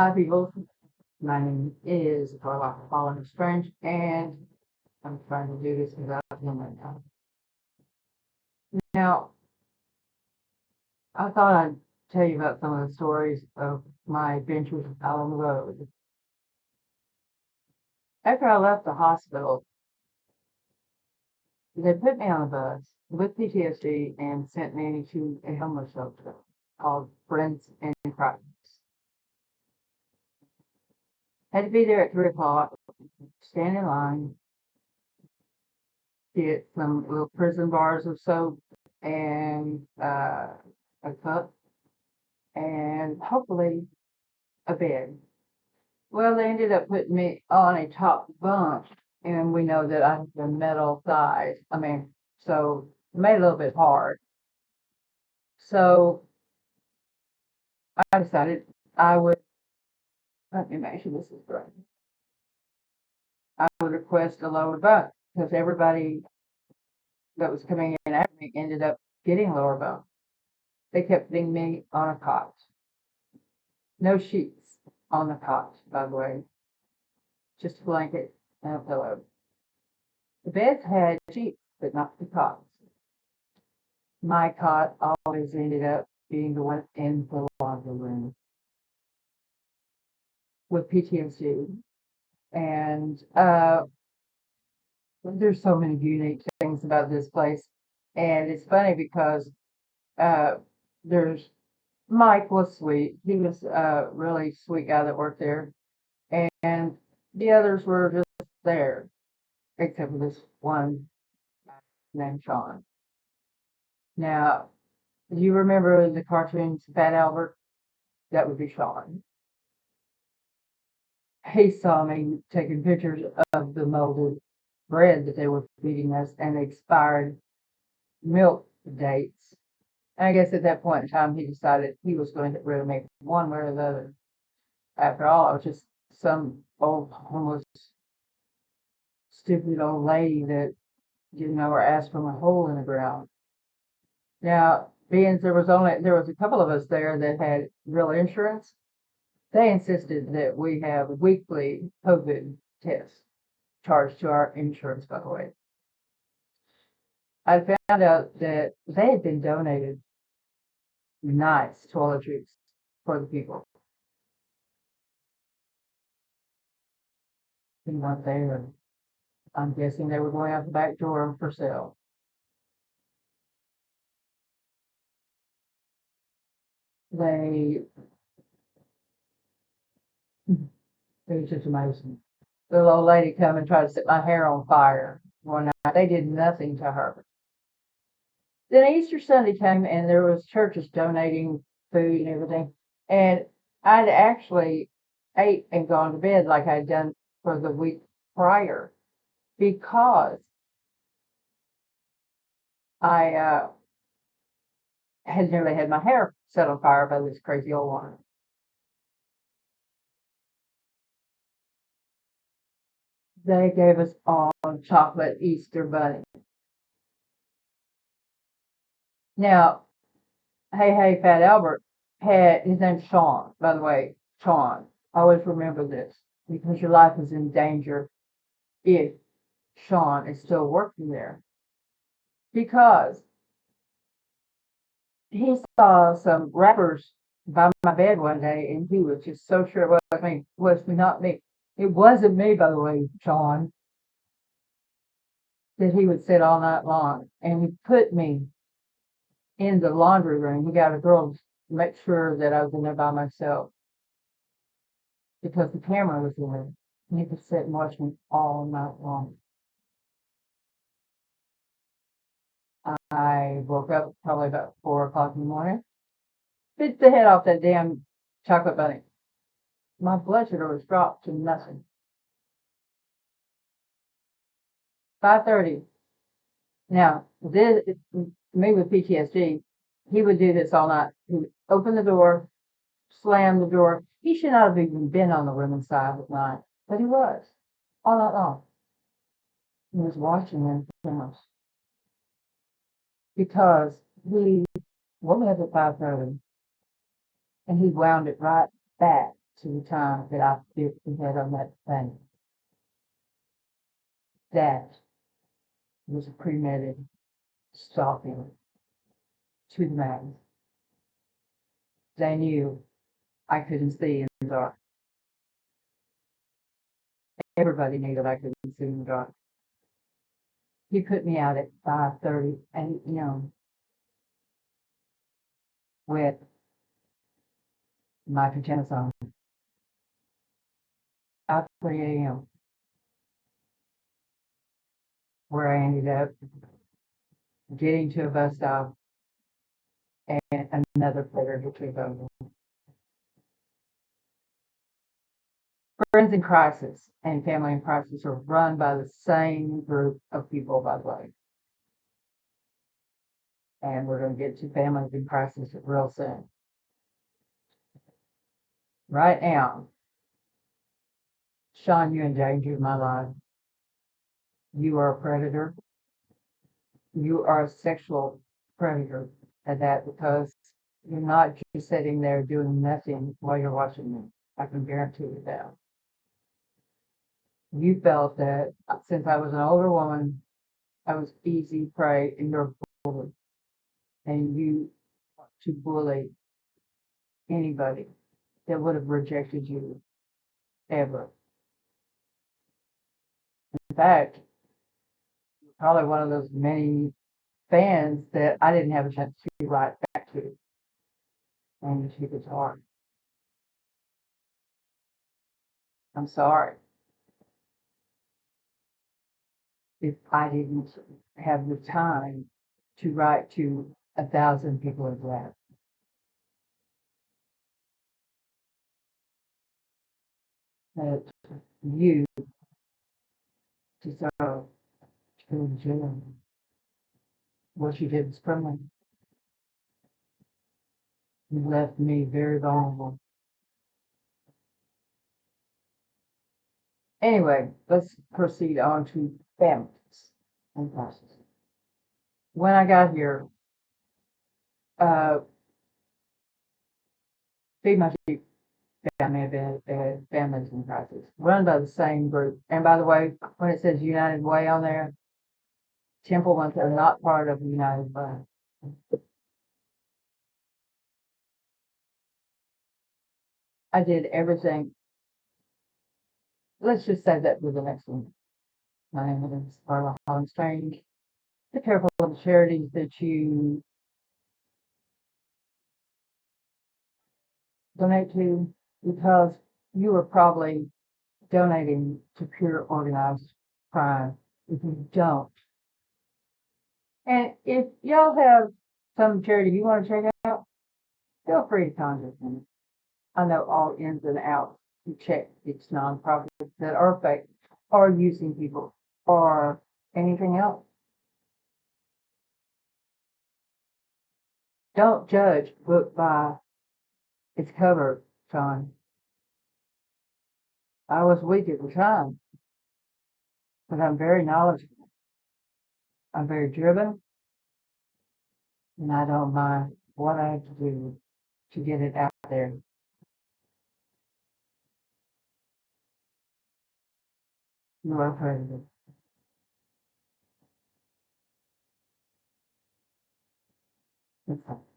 Hi, people. My name is Carla Holland Strange, and I'm trying to do this without him right now. Now, I thought I'd tell you about some of the stories of my adventures out on the road. After I left the hospital, they put me on a bus with PTSD and sent me to a homeless shelter called Friends in Crisis. Had to be there at 3 o'clock, stand in line, get some little prison bars of soap and a cup and hopefully a bed. Well, they ended up putting me on a top bunk, and we know that I have the metal thighs. So it made it a little bit hard. So I decided I would, let me make sure this is right. I would request a lower bunk because everybody that was coming in after me ended up getting lower bunk. They kept putting me on a cot. No sheets on the cot, by the way, just a blanket and a pillow. The beds had sheets, but not the cots. My cot always ended up being the one in the laundry room with PTSD. And there's so many unique things about this place. And it's funny because uh, there's Mike was sweet. He was a really sweet guy that worked there. And the others were just there, except for this one named Sean. Now, do you remember the cartoons Fat Albert? That would be Sean. He saw me taking pictures of the molded bread that they were feeding us and the expired milk dates. And I guess at that point in time, he decided he was going to get rid of me one way or the other. After all, I was just some old homeless, stupid old lady that didn't know or asked from a hole in the ground. Now, being there was a couple of us there that had real insurance. They insisted that we have weekly COVID tests charged to our insurance, by the way. I found out that they had been donated nice toiletries for the people who weren't there. I'm guessing they were going out the back door for sale. They, it was just amazing. The little lady come and tried to set my hair on fire one night. They did nothing to her. Then Easter Sunday came and there was churches donating food and everything. And I'd actually ate and gone to bed like I'd done for the week prior because I had nearly had my hair set on fire by this crazy old woman. They gave us all chocolate Easter bunny. Now, hey, Fat Albert had his name's Sean, by the way, Sean. Always remember this because your life is in danger if Sean is still working there. Because he saw some rappers by my bed one day and he was just so sure it was me. Was not me. It wasn't me, by the way, Sean, that he would sit all night long. And he put me in the laundry room. He got a girl to make sure that I was in there by myself because the camera was in there. And he could sit and watch me all night long. I woke up probably about 4 o'clock in the morning, bit the head off that damn chocolate bunny. My blood sugar was dropped to nothing. 5:30. Now, this me with PTSD, he would do this all night. He would open the door, slam the door. He should not have even been on the women's side at night, but he was all night long. He was watching them cameras because he woke me up at 5:30 and he wound it right back to the time that I dipped the head on that thing. That was a premeditated stalking to the max. They knew I couldn't see in the dark. Everybody knew that I couldn't see in the dark. He put me out at 5:30 a.m. with my pajamas on. 5:30 a.m. where I ended up getting to a bus stop and another predator took over. Friends in Crisis and Family in Crisis are run by the same group of people, by the way. And we're going to get to Families in Crisis real soon. Right now, Sean, you endangered my life. You are a predator. You are a sexual predator at that, because you're not just sitting there doing nothing while you're watching me. I can guarantee you that. You felt that since I was an older woman, I was easy prey and you're bullied. And you want to bully anybody that would have rejected you ever. In fact, you're probably one of those many fans that I didn't have a chance to write back to. And you took it hard. I'm sorry if I didn't have the time to write to 1,000 people of that. That you deserve to go to jail. What you did was criminal. You left me very vulnerable. Anyway, let's proceed on to families and crisis. When I got here, uh, Feed My Sheep family had families in crisis, run by the same group. And by the way, when it says United Way on there, Temple ones are not part of United Way. I did everything. Let's just say that with the next one. My name is Carla Holland Strange. Be careful of the charities that you donate to, because you are probably donating to pure organized crime if you don't. And if y'all have some charity you want to check out, feel free to contact me. I know all ins and outs to check these nonprofits that are fake or using people or anything else. Don't judge a book by its cover, Sean. I was weak at the time, but I'm very knowledgeable. I'm very driven, and I don't mind what I have to do to get it out there. You are president. That's all.